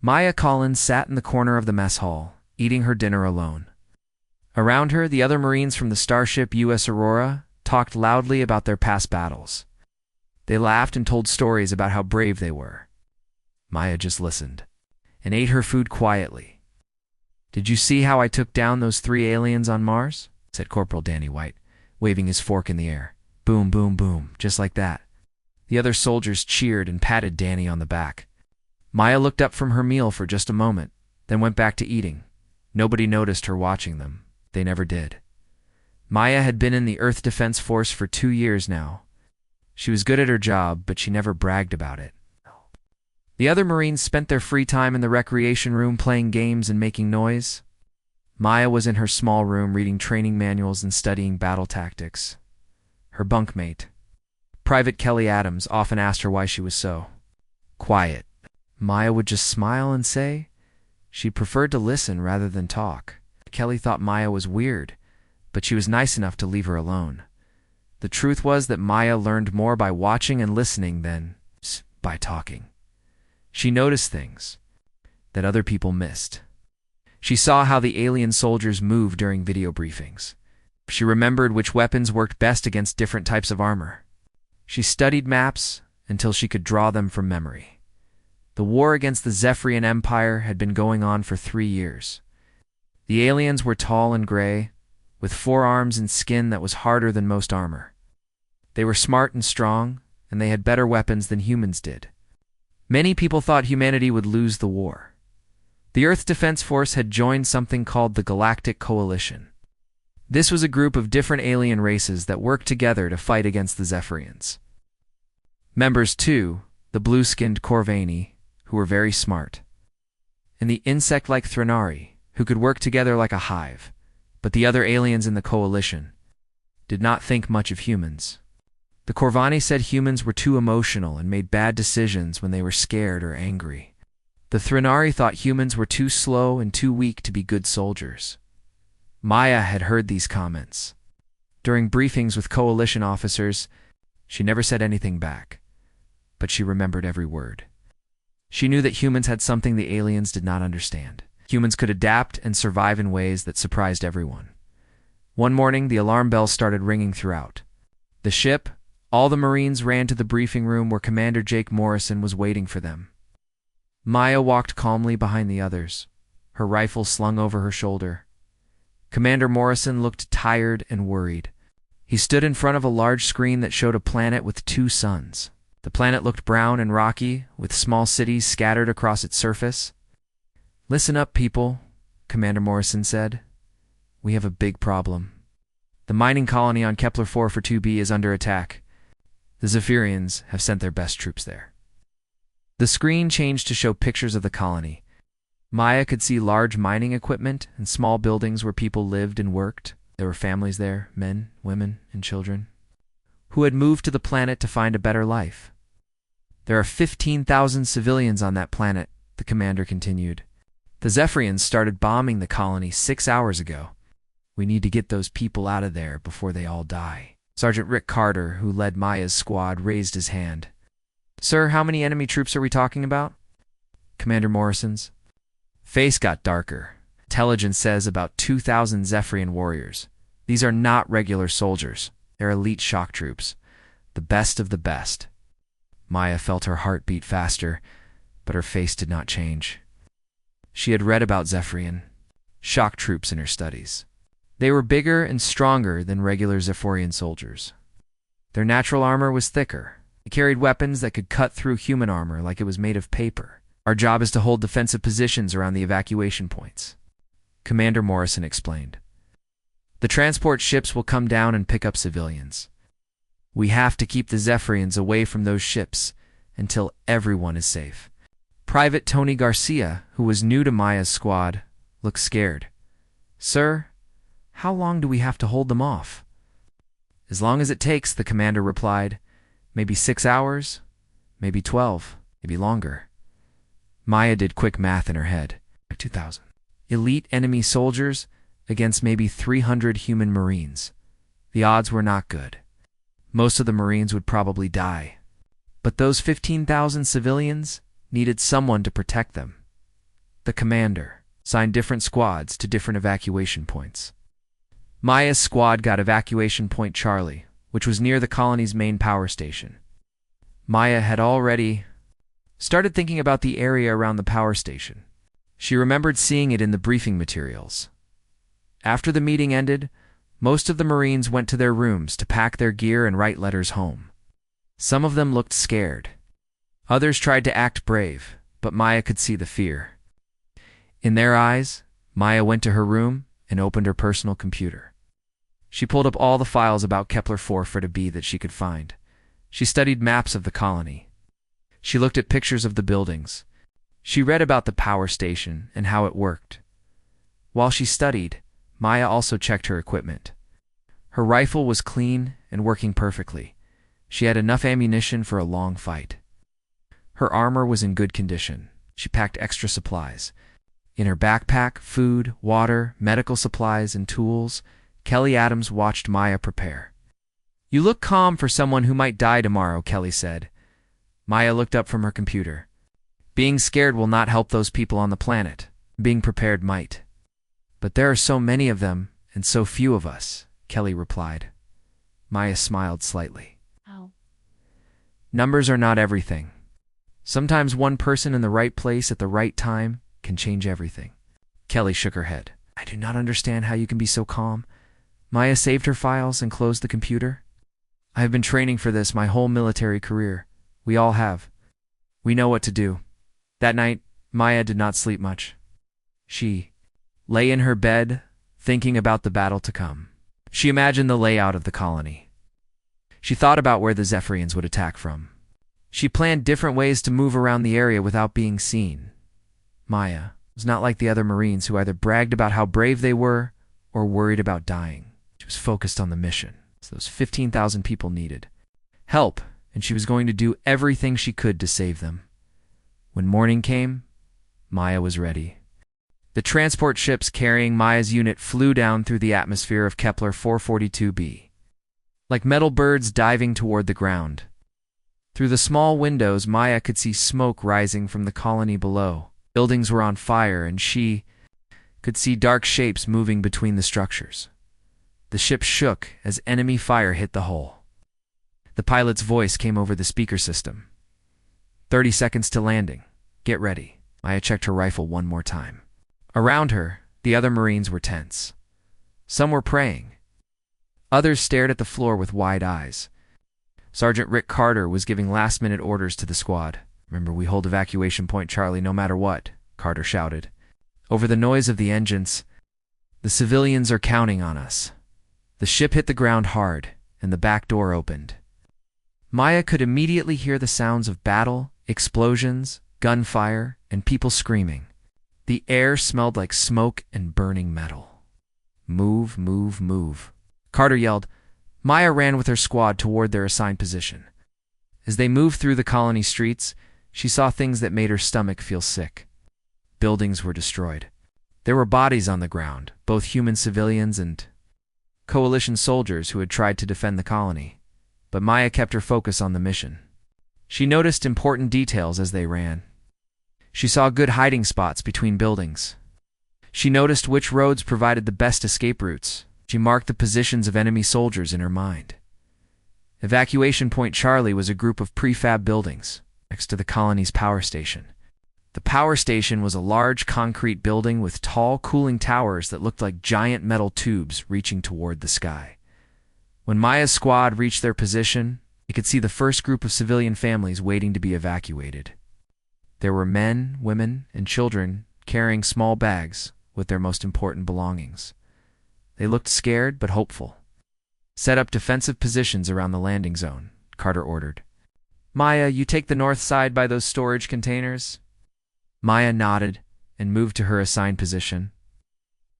Maya Collins sat in the corner of the mess hall, eating her dinner alone. Around her, the other Marines from the starship US Aurora talked loudly about their past battles. They laughed and told stories about how brave they were. Maya just listened and ate her food quietly. "Did you see how I took down those 3 aliens on Mars?" said Corporal Danny White, waving his fork in the air. Boom, boom, boom, just like that. The other soldiers cheered and patted Danny on the back. Maya looked up from her meal for just a moment, then went back to eating. Nobody noticed her watching them. They never did. Maya had been in the Earth Defense Force for 2 years now. She was good at her job, but she never bragged about it. The other Marines spent their free time in the recreation room playing games and making noise. Maya was in her small room reading training manuals and studying battle tactics. Her bunkmate, Private Kelly Adams, often asked her why she was so quiet. Maya would just smile and say she preferred to listen rather than talk. Kelly thought Maya was weird, but she was nice enough to leave her alone. The truth was that Maya learned more by watching and listening than by talking. She noticed things that other people missed. She saw how the alien soldiers moved during video briefings. She remembered which weapons worked best against different types of armor. She studied maps until she could draw them from memory. The war against the Zephyrian Empire had been going on for 3 years. The aliens were tall and gray, with 4 arms and skin that was harder than most armor. They were smart and strong, and they had better weapons than humans did. Many people thought humanity would lose the war. The Earth Defense Force had joined something called the Galactic Coalition. This was a group of different alien races that worked together to fight against the Zephyrians. Members, too, the blue-skinned Corvani, who were very smart, and the insect-like Threnari, who could work together like a hive, but the other aliens in the coalition did not think much of humans. The Corvani said humans were too emotional and made bad decisions when they were scared or angry. The Threnari thought humans were too slow and too weak to be good soldiers. Maya had heard these comments. During briefings with coalition officers, she never said anything back, but she remembered every word. She knew that humans had something the aliens did not understand. Humans could adapt and survive in ways that surprised everyone. One morning, the alarm bells started ringing throughout the ship. All the Marines ran to the briefing room where Commander Jake Morrison was waiting for them. Maya walked calmly behind the others, her rifle slung over her shoulder. Commander Morrison looked tired and worried. He stood in front of a large screen that showed a planet with 2 suns. The planet looked brown and rocky, with small cities scattered across its surface. "Listen up, people," Commander Morrison said. "We have a big problem. The mining colony on Kepler 442b is under attack. The Zephyrians have sent their best troops there." The screen changed to show pictures of the colony. Maya could see large mining equipment and small buildings where people lived and worked. There were families there, men, women, and children, who had moved to the planet to find a better life. "There are 15,000 civilians on that planet," the commander continued. "The Zephyrians started bombing the colony 6 hours ago. We need to get those people out of there before they all die." Sergeant Rick Carter, who led Maya's squad, raised his hand. "Sir, how many enemy troops are we talking about?" Commander Morrison's face got darker. "Intelligence says about 2,000 Zephyrian warriors. These are not regular soldiers. They're elite shock troops. The best of the best." Maya felt her heart beat faster, but her face did not change. She had read about Zephyrian shock troops in her studies. They were bigger and stronger than regular Zephyrian soldiers. Their natural armor was thicker. They carried weapons that could cut through human armor like it was made of paper. "Our job is to hold defensive positions around the evacuation points," Commander Morrison explained. "The transport ships will come down and pick up civilians. We have to keep the Zephyrians away from those ships until everyone is safe." Private Tony Garcia, who was new to Maya's squad, looked scared. "Sir, how long do we have to hold them off?" "As long as it takes," the commander replied. "Maybe 6 hours, maybe 12, maybe longer." Maya did quick math in her head. 2,000 elite enemy soldiers against maybe 300 human Marines. The odds were not good. Most of the Marines would probably die. But those 15,000 civilians needed someone to protect them. the commander, assigned different squads to different evacuation points. Maya's squad got evacuation point Charlie, which was near the colony's main power station. Maya had already started thinking about the area around the power station. She remembered seeing it in the briefing materials. After the meeting ended, most of the Marines went to their rooms to pack their gear and write letters home. Some of them looked scared. Others tried to act brave, but Maya could see the fear. In their eyes, Maya went to her room and opened her personal computer. She pulled up all the files about Kepler-4 that she could find. She studied maps of the colony. She looked at pictures of the buildings. She read about the power station and how it worked. While she studied, Maya also checked her equipment. Her rifle was clean and working perfectly. She had enough ammunition for a long fight. Her armor was in good condition. She packed extra supplies. In her backpack, food, water, medical supplies, and tools. Kelly Adams watched Maya prepare. "You look calm for someone who might die tomorrow," Kelly said. Maya looked up from her computer. "Being scared will not help those people on the planet. Being prepared might." "But there are so many of them, and so few of us," Kelly replied. Maya smiled slightly. "How?" "Numbers are not everything. Sometimes one person in the right place at the right time can change everything." Kelly shook her head. "I do not understand how you can be so calm." Maya saved her files and closed the computer. "I have been training for this my whole military career. We all have. We know what to do." That night, Maya did not sleep much. She lay in her bed, thinking about the battle to come. She imagined the layout of the colony. She thought about where the Zephyrians would attack from. She planned different ways to move around the area without being seen. Maya was not like the other Marines who either bragged about how brave they were or worried about dying. She was focused on the mission, as those 15,000 people needed help, and she was going to do everything she could to save them. When morning came, Maya was ready. The transport ships carrying Maya's unit flew down through the atmosphere of Kepler 442b, like metal birds diving toward the ground. Through the small windows, Maya could see smoke rising from the colony below. Buildings were on fire, and she could see dark shapes moving between the structures. The ship shook as enemy fire hit the hull. The pilot's voice came over the speaker system. 30 seconds to landing. Get ready." Maya checked her rifle one more time. Around her, the other Marines were tense. Some were praying. Others stared at the floor with wide eyes. Sergeant Rick Carter was giving last-minute orders to the squad. "Remember, we hold evacuation point Charlie no matter what," Carter shouted. Over the noise of the engines, "The civilians are counting on us." The ship hit the ground hard, and the back door opened. Maya could immediately hear the sounds of battle, explosions, gunfire, and people screaming. The air smelled like smoke and burning metal. "Move, move, move," Carter yelled. Maya ran with her squad toward their assigned position. As they moved through the colony streets, she saw things that made her stomach feel sick. Buildings were destroyed. There were bodies on the ground, both human civilians and coalition soldiers who had tried to defend the colony. But Maya kept her focus on the mission. She noticed important details as they ran. She saw good hiding spots between buildings. She noticed which roads provided the best escape routes. She marked the positions of enemy soldiers in her mind. Evacuation Point Charlie was a group of prefab buildings next to the colony's power station. The power station was a large concrete building with tall cooling towers that looked like giant metal tubes reaching toward the sky. When Maya's squad reached their position, they could see the first group of civilian families waiting to be evacuated. There were men, women, and children carrying small bags with their most important belongings. They looked scared but hopeful. "Set up defensive positions around the landing zone," Carter ordered. "Maya, you take the north side by those storage containers." Maya nodded and moved to her assigned position.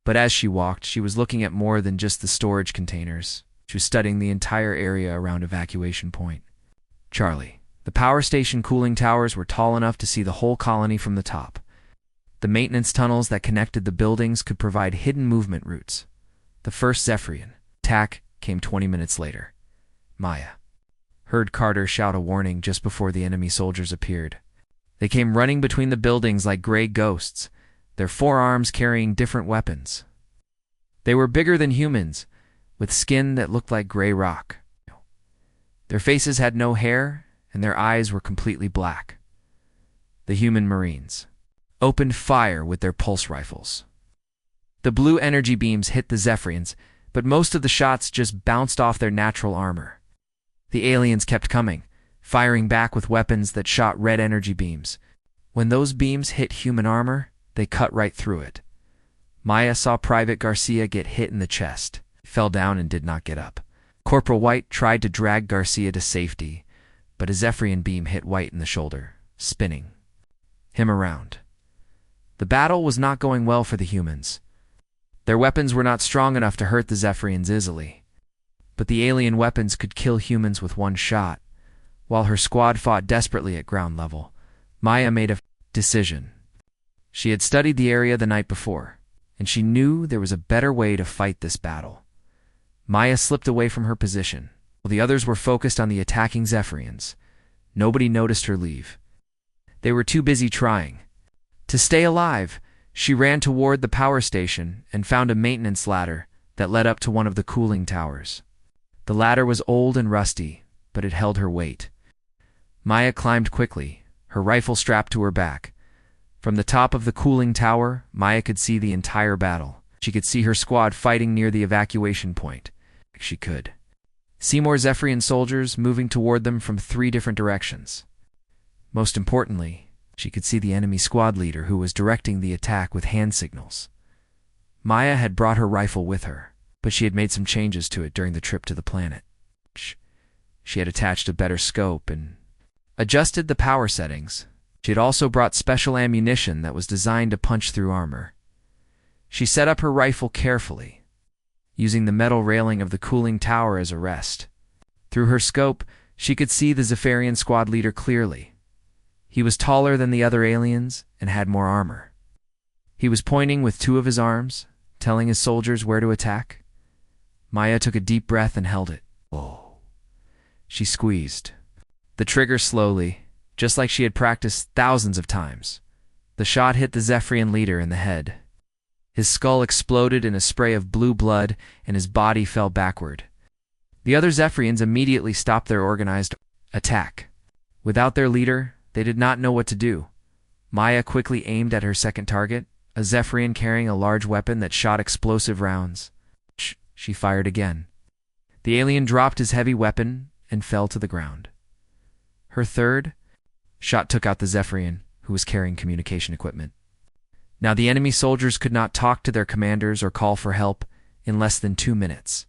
But as she walked, she was looking at more than just the storage containers. She was studying the entire area around Evacuation Point Charlie. The power station cooling towers were tall enough to see the whole colony from the top. The maintenance tunnels that connected the buildings could provide hidden movement routes. The first Zephyrian attack came 20 minutes later. Maya heard Carter shout a warning just before the enemy soldiers appeared. They came running between the buildings like gray ghosts. their forearms carrying different weapons. They were bigger than humans, with skin that looked like gray rock. Their faces had no hair, and their eyes were completely black. The human Marines opened fire with their pulse rifles. The blue energy beams hit the Zephyrians, but most of the shots just bounced off their natural armor. The aliens kept coming, firing back with weapons that shot red energy beams. When those beams hit human armor, they cut right through it. Maya saw Private Garcia get hit in the chest, fell down and did not get up. Corporal White tried to drag Garcia to safety, but a Zephyrian beam hit White in the shoulder, spinning him around. The battle was not going well for the humans. Their weapons were not strong enough to hurt the Zephyrians easily, but the alien weapons could kill humans with one shot. While her squad fought desperately at ground level, Maya made a decision. She had studied the area the night before, and she knew there was a better way to fight this battle. Maya slipped away from her position. While the others were focused on the attacking Zephyrians, nobody noticed her leave. They were too busy trying to stay alive. She ran toward the power station and found a maintenance ladder that led up to one of the cooling towers. The ladder was old and rusty, but it held her weight. Maya climbed quickly, her rifle strapped to her back. From the top of the cooling tower, Maya could see the entire battle. She could see her squad fighting near the evacuation point. She could see more Zephyrian soldiers moving toward them from 3 different directions. Most importantly, she could see the enemy squad leader who was directing the attack with hand signals. Maya had brought her rifle with her, but she had made some changes to it during the trip to the planet. She had attached a better scope and adjusted the power settings. She had also brought special ammunition that was designed to punch through armor. She set up her rifle carefully, using the metal railing of the cooling tower as a rest. Through her scope, she could see the Zephyrian squad leader clearly. He was taller than the other aliens and had more armor. He was pointing with 2 of his arms, telling his soldiers where to attack. Maya took a deep breath and held it. Oh. She squeezed the trigger slowly, just like she had practiced thousands of times. The shot hit the Zephyrian leader in the head. His skull exploded in a spray of blue blood, and his body fell backward. The other Zephyrians immediately stopped their organized attack. Without their leader, they did not know what to do. Maya quickly aimed at her second target, a Zephyrian carrying a large weapon that shot explosive rounds. She fired again. The alien dropped his heavy weapon and fell to the ground. Her third shot took out the Zephyrian, who was carrying communication equipment. Now the enemy soldiers could not talk to their commanders or call for help in less than 2 minutes.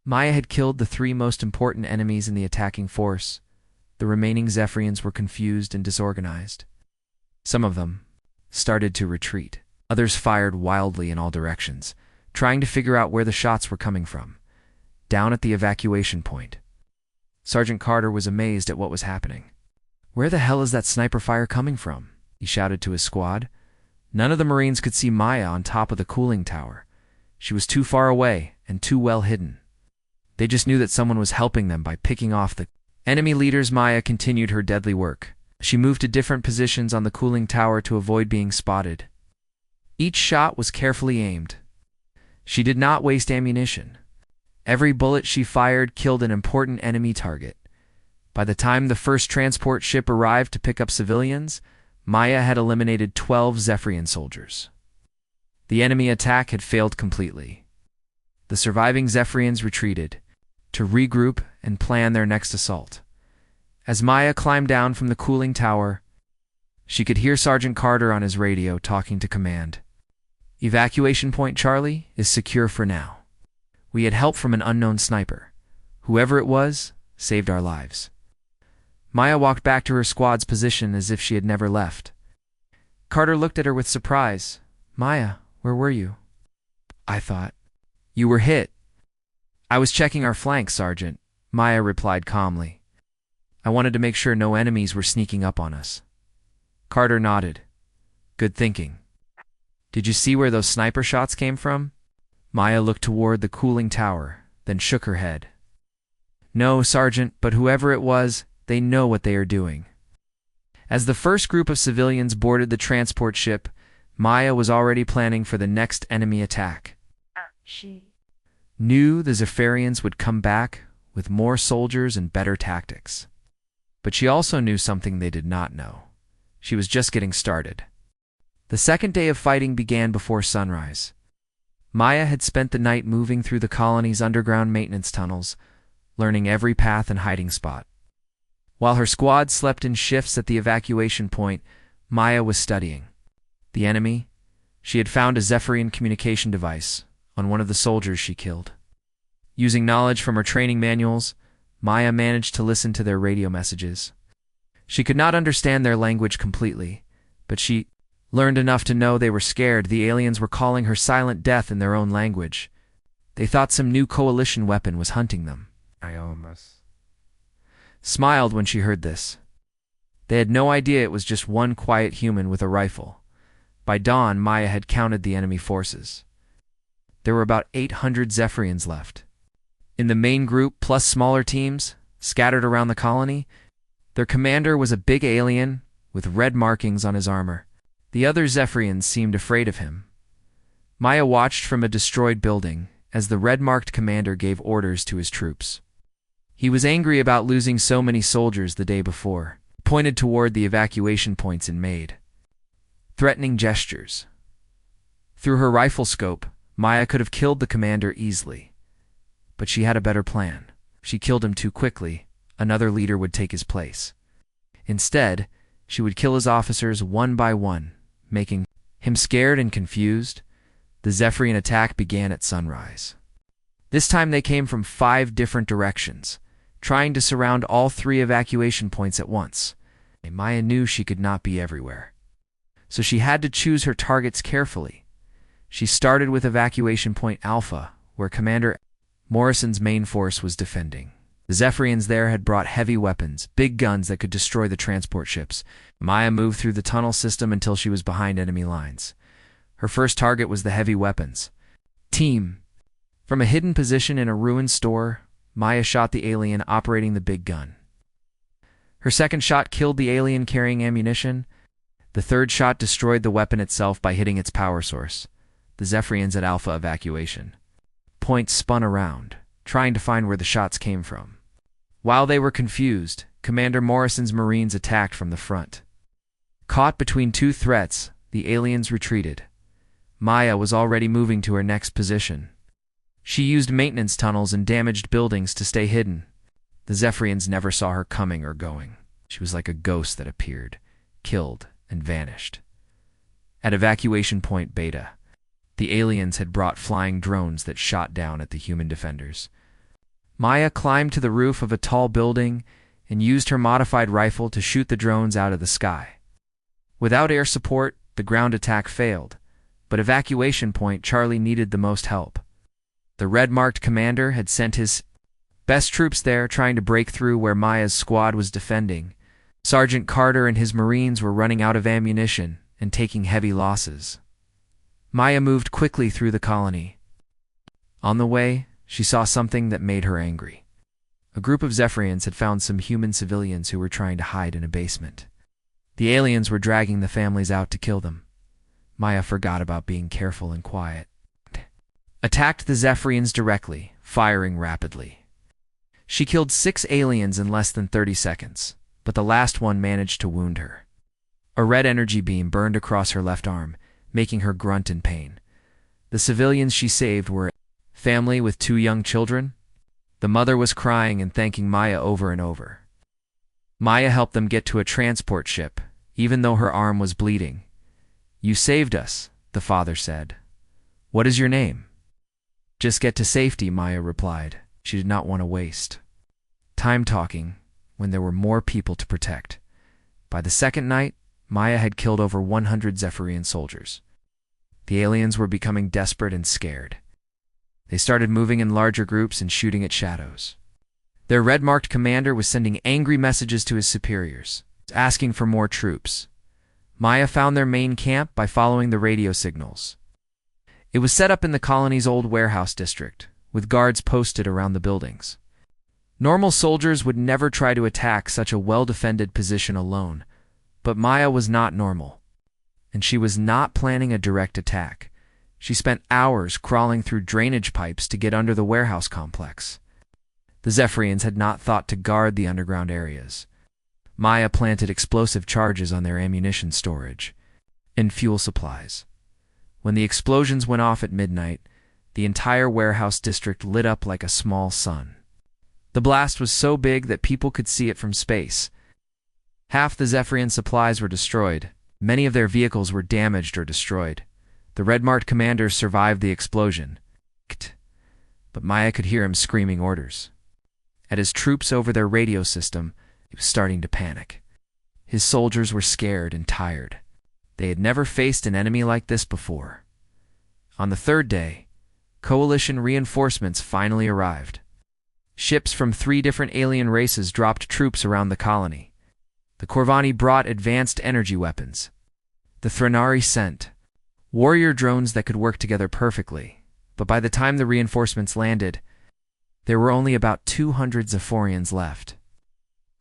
Maya had killed the 3 most important enemies in the attacking force. The remaining Zephyrians were confused and disorganized. Some of them started to retreat. Others fired wildly in all directions, trying to figure out where the shots were coming from. Down at the evacuation point, Sergeant Carter was amazed at what was happening. "Where the hell is that sniper fire coming from?" he shouted to his squad. None of the Marines could see Maya on top of the cooling tower. She was too far away and too well hidden. They just knew that someone was helping them by picking off the enemy leaders. Maya continued her deadly work. She moved to different positions on the cooling tower to avoid being spotted. Each shot was carefully aimed. She did not waste ammunition. Every bullet she fired killed an important enemy target. By the time the first transport ship arrived to pick up civilians, Maya had eliminated 12 Zephyrian soldiers. The enemy attack had failed completely. The surviving Zephyrians retreated to regroup and plan their next assault. As Maya climbed down from the cooling tower, she could hear Sergeant Carter on his radio talking to command. "Evacuation point Charlie is secure for now. We had help from an unknown sniper. Whoever it was saved our lives." Maya walked back to her squad's position as if she had never left. Carter looked at her with surprise. "Maya, where were you?" "I thought you were hit." "I was checking our flanks, Sergeant," Maya replied calmly. "I wanted to make sure no enemies were sneaking up on us." Carter nodded. "Good thinking. Did you see where those sniper shots came from?" Maya looked toward the cooling tower, then shook her head. "No, Sergeant, but whoever it was, they know what they are doing." As the first group of civilians boarded the transport ship, Maya was already planning for the next enemy attack. She Knew the Zephyrians would come back with more soldiers and better tactics. But she also knew something they did not know. She was just getting started. The second day of fighting began before sunrise. Maya had spent the night moving through the colony's underground maintenance tunnels, learning every path and hiding spot. While her squad slept in shifts at the evacuation point, Maya was studying. The enemy? She had found a Zephyrian communication device on one of the soldiers she killed. Using knowledge from her training manuals, Maya managed to listen to their radio messages. She could not understand their language completely, but she learned enough to know they were scared. The aliens were calling her silent death in their own language. They thought some new coalition weapon was hunting them. I almost Smiled when she heard this. They had no idea it was just one quiet human with a rifle. By dawn, Maya had counted the enemy forces. There were about 800 Zephyrians left. In the main group, plus smaller teams, scattered around the colony, their commander was a big alien with red markings on his armor. The other Zephyrians seemed afraid of him. Maya watched from a destroyed building as the red-marked commander gave orders to his troops. He was angry about losing so many soldiers the day before. He pointed toward the evacuation points and made threatening gestures. Through her rifle scope, Maya could have killed the commander easily. But she had a better plan. If she killed him too quickly, another leader would take his place. Instead, she would kill his officers one by one, making him scared and confused. The Zephyrian attack began at sunrise. This time they came from 5 different directions, trying to surround all 3 evacuation points at once. Maya knew she could not be everywhere, so she had to choose her targets carefully. She started with evacuation point Alpha, where Commander Morrison's main force was defending. The Zephyrians there had brought heavy weapons, big guns that could destroy the transport ships. Maya moved through the tunnel system until she was behind enemy lines. Her first target was the heavy weapons team. From a hidden position in a ruined store, Maya shot the alien operating the big gun. Her second shot killed the alien carrying ammunition. The third shot destroyed the weapon itself by hitting its power source. The Zephyrians at Alpha evacuation point spun around, trying to find where the shots came from. While they were confused, Commander Morrison's Marines attacked from the front. Caught between 2 threats, the aliens retreated. Maya was already moving to her next position. She used maintenance tunnels and damaged buildings to stay hidden. The Zephyrians never saw her coming or going. She was like a ghost that appeared, killed, and vanished. At evacuation point Beta, the aliens had brought flying drones that shot down at the human defenders. Maya climbed to the roof of a tall building and used her modified rifle to shoot the drones out of the sky. Without air support, the ground attack failed, but evacuation point Charlie needed the most help. The red-marked commander had sent his best troops there, trying to break through where Maya's squad was defending. Sergeant Carter and his Marines were running out of ammunition and taking heavy losses. Maya moved quickly through the colony. On the way, she saw something that made her angry. A group of Zephyrians had found some human civilians who were trying to hide in a basement. The aliens were dragging the families out to kill them. Maya forgot about being careful and quiet. Attacked the Zephyrians directly, firing rapidly. She killed 6 aliens in less than 30 seconds, but the last one managed to wound her. A red energy beam burned across her left arm, making her grunt in pain. The civilians she saved were a family with 2 young children. The mother was crying and thanking Maya over and over. Maya helped them get to a transport ship, even though her arm was bleeding. "You saved us," the father said. "What is your name?" "Just get to safety," Maya replied. She did not want to waste time talking when there were more people to protect. By the second night, Maya had killed over 100 Zephyrian soldiers. The aliens were becoming desperate and scared. They started moving in larger groups and shooting at shadows. Their red-marked commander was sending angry messages to his superiors, asking for more troops. Maya found their main camp by following the radio signals. It was set up in the colony's old warehouse district, with guards posted around the buildings. Normal soldiers would never try to attack such a well-defended position alone, but Maya was not normal. and she was not planning a direct attack. She spent hours crawling through drainage pipes to get under the warehouse complex. The Zephyrians had not thought to guard the underground areas. Maya planted explosive charges on their ammunition storage and fuel supplies. When the explosions went off at midnight, the entire warehouse district lit up like a small sun. The blast was so big that people could see it from space. Half the Zephyrian supplies were destroyed. Many of their vehicles were damaged or destroyed. The red-marked commanders survived the explosion. But Maya could hear him screaming orders at his troops over their radio system. He was starting to panic. His soldiers were scared and tired. They had never faced an enemy like this before. On the third day, coalition reinforcements finally arrived. Ships from 3 different alien races dropped troops around the colony. The Corvani brought advanced energy weapons. The Threnari sent warrior drones that could work together perfectly, but by the time the reinforcements landed, there were only about 200 Zephorians left.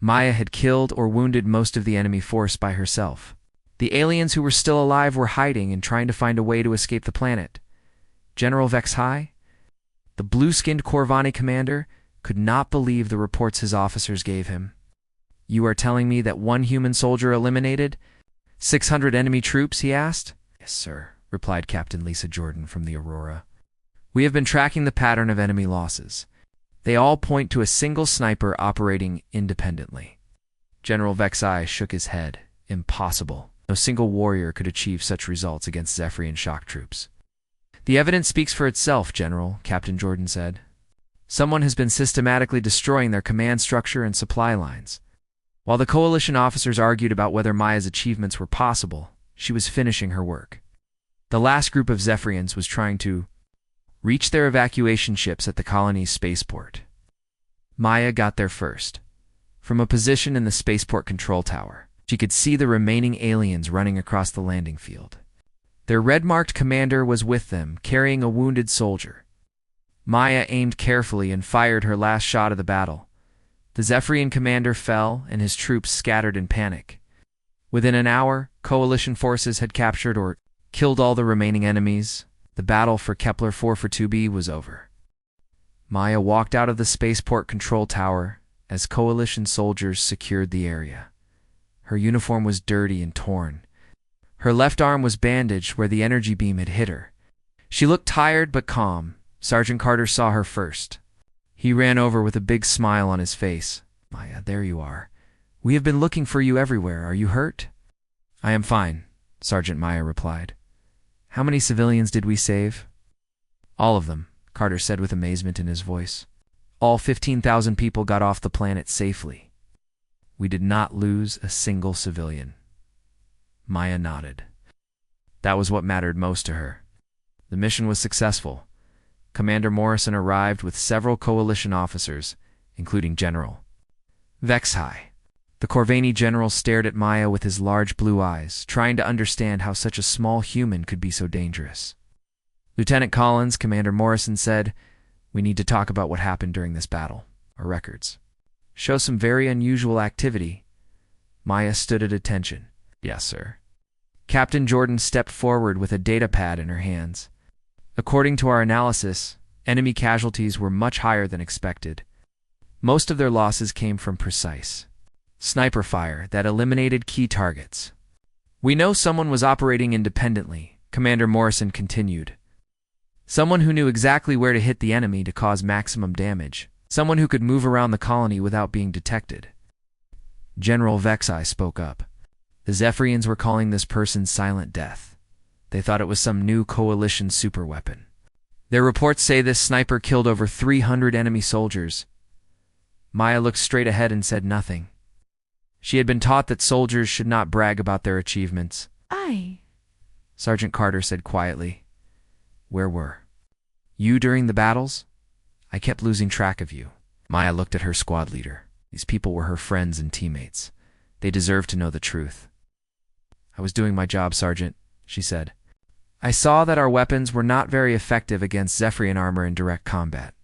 Maya had killed or wounded most of the enemy force by herself. The aliens who were still alive were hiding and trying to find a way to escape the planet. General Vexhai, the blue-skinned Corvani commander, could not believe the reports his officers gave him. "You are telling me that 1 human soldier eliminated 600 enemy troops?" he asked. "Yes, sir," replied Captain Lisa Jordan from the Aurora. "We have been tracking the pattern of enemy losses. They all point to a single sniper operating independently." General Vexhai shook his head. "Impossible. No single warrior could achieve such results against Zephyrian shock troops." "The evidence speaks for itself, General," Captain Jordan said. "Someone has been systematically destroying their command structure and supply lines." While the coalition officers argued about whether Maya's achievements were possible, she was finishing her work. The last group of Zephyrians was trying to reach their evacuation ships at the colony's spaceport. Maya got there first. From a position in the spaceport control tower, she could see the remaining aliens running across the landing field. Their red-marked commander was with them, carrying a wounded soldier. Maya aimed carefully and fired her last shot of the battle. The Zephyrian commander fell, and his troops scattered in panic. Within an hour, coalition forces had captured or killed all the remaining enemies. The battle for Kepler 442b was over. Maya walked out of the spaceport control tower as coalition soldiers secured the area. Her uniform was dirty and torn. Her left arm was bandaged where the energy beam had hit her. She looked tired but calm. Sergeant Carter saw her first. He ran over with a big smile on his face. "Maya, there you are. We have been looking for you everywhere. Are you hurt?" "I am fine," Sergeant Maya replied. "How many civilians did we save?" "All of them," Carter said with amazement in his voice. "All 15,000 people got off the planet safely. We did not lose a single civilian." Maya nodded. That was what mattered most to her. The mission was successful. Commander Morrison arrived with several coalition officers, including General Vexhai. The Corvani general stared at Maya with his large blue eyes, trying to understand how such a small human could be so dangerous. "Lieutenant Collins," Commander Morrison said, "we need to talk about what happened during this battle. Our records show some very unusual activity." Maya stood at attention. "Yes, sir." Captain Jordan stepped forward with a data pad in her hands. "According to our analysis, enemy casualties were much higher than expected. Most of their losses came from precise sniper fire that eliminated key targets. We know someone was operating independently," Commander Morrison continued. "Someone who knew exactly where to hit the enemy to cause maximum damage. Someone who could move around the colony without being detected." General Vexhai spoke up. The Zephyrians were calling this person Silent Death. They thought it was some new coalition superweapon. "Their reports say this sniper killed over 300 enemy soldiers." Maya looked straight ahead and said nothing. She had been taught that soldiers should not brag about their achievements. Sergeant Carter said quietly. "Where were you during the battles? I kept losing track of you." Maya looked at her squad leader. These people were her friends and teammates. They deserved to know the truth. "I was doing my job, Sergeant," she said. "I saw that our weapons were not very effective against Zephyrian armor in direct combat,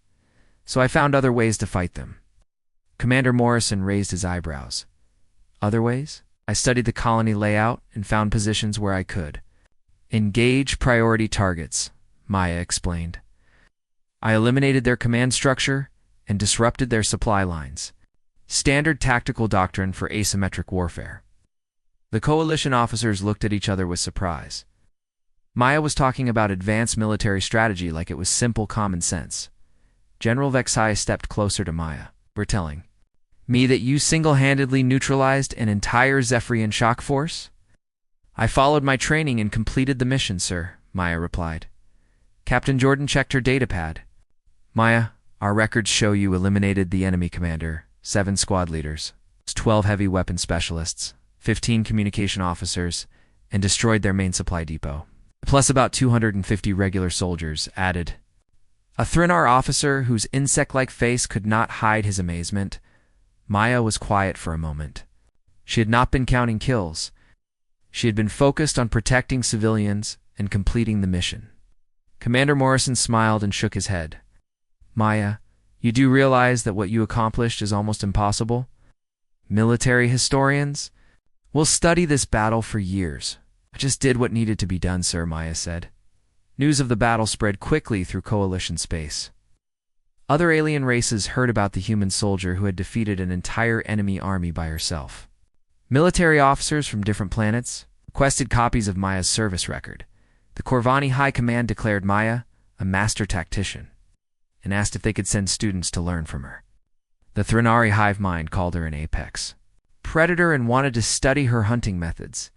so I found other ways to fight them." Commander Morrison raised his eyebrows. "Other ways?" I studied the colony layout and found positions where I could. Engage priority targets, Maya explained. I eliminated their command structure and disrupted their supply lines. Standard tactical doctrine for asymmetric warfare. The coalition officers looked at each other with surprise. Maya was talking about advanced military strategy like it was simple common sense. General Vexai stepped closer to Maya. "We're telling me that you single-handedly neutralized an entire Zephyrian shock force?" "I followed my training and completed the mission, sir," Maya replied. Captain Jordan checked her datapad. "Maya, our records show you eliminated the enemy commander, 7 squad leaders, 12 heavy weapon specialists, 15 communication officers, and destroyed their main supply depot. Plus about 250 regular soldiers added." A Thrinar officer whose insect-like face could not hide his amazement. Maya was quiet for a moment. She had not been counting kills. She had been focused on protecting civilians and completing the mission. Commander Morrison smiled and shook his head. "Maya, you do realize that what you accomplished is almost impossible? Military historians will study this battle for years." "I just did what needed to be done, sir," Maya said. News of the battle spread quickly through Coalition space. Other alien races heard about the human soldier who had defeated an entire enemy army by herself. Military officers from different planets requested copies of Maya's service record. The Corvani High Command declared Maya a master tactician and asked if they could send students to learn from her. The Thrinari hive mind called her an apex predator and wanted to study her hunting methods.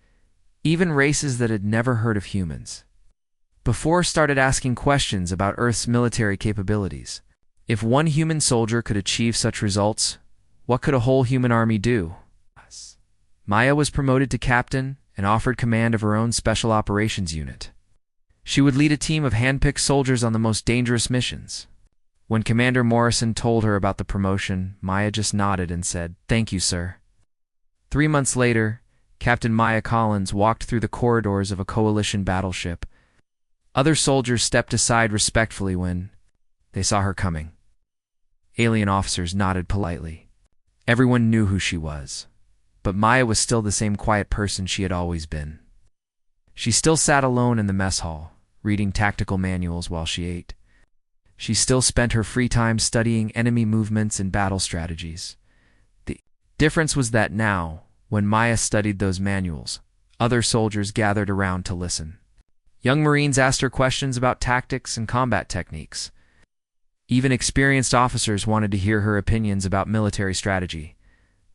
Even races that had never heard of humans before started asking questions about Earth's military capabilities. If one human soldier could achieve such results, what could a whole human army do? Maya was promoted to captain and offered command of her own special operations unit. She would lead a team of hand-picked soldiers on the most dangerous missions. When Commander Morrison told her about the promotion, Maya just nodded and said, "Thank you, sir." 3 months later, Captain Maya Collins walked through the corridors of a coalition battleship. Other soldiers stepped aside respectfully when they saw her coming. Alien officers nodded politely. Everyone knew who she was, but Maya was still the same quiet person she had always been. She still sat alone in the mess hall, reading tactical manuals while she ate. She still spent her free time studying enemy movements and battle strategies. The difference was that now, when Maya studied those manuals, other soldiers gathered around to listen. Young Marines asked her questions about tactics and combat techniques. Even experienced officers wanted to hear her opinions about military strategy.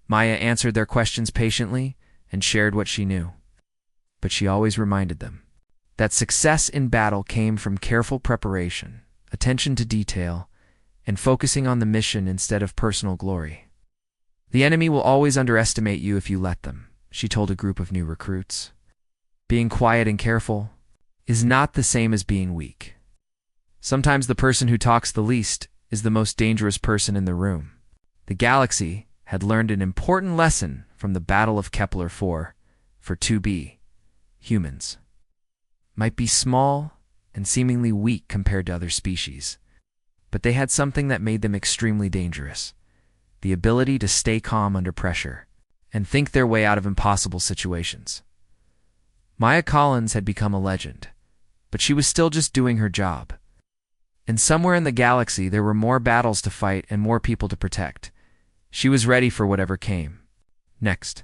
Maya answered their questions patiently and shared what she knew. But she always reminded them that success in battle came from careful preparation, attention to detail, and focusing on the mission instead of personal glory. "The enemy will always underestimate you if you let them," she told a group of new recruits. "Being quiet and careful is not the same as being weak. Sometimes the person who talks the least is the most dangerous person in the room." The galaxy had learned an important lesson from the Battle of Kepler-4 for 2B. Humans might be small and seemingly weak compared to other species, but they had something that made them extremely dangerous: the ability to stay calm under pressure and think their way out of impossible situations. Maya Collins had become a legend, but she was still just doing her job. And somewhere in the galaxy there were more battles to fight and more people to protect. She was ready for whatever came next.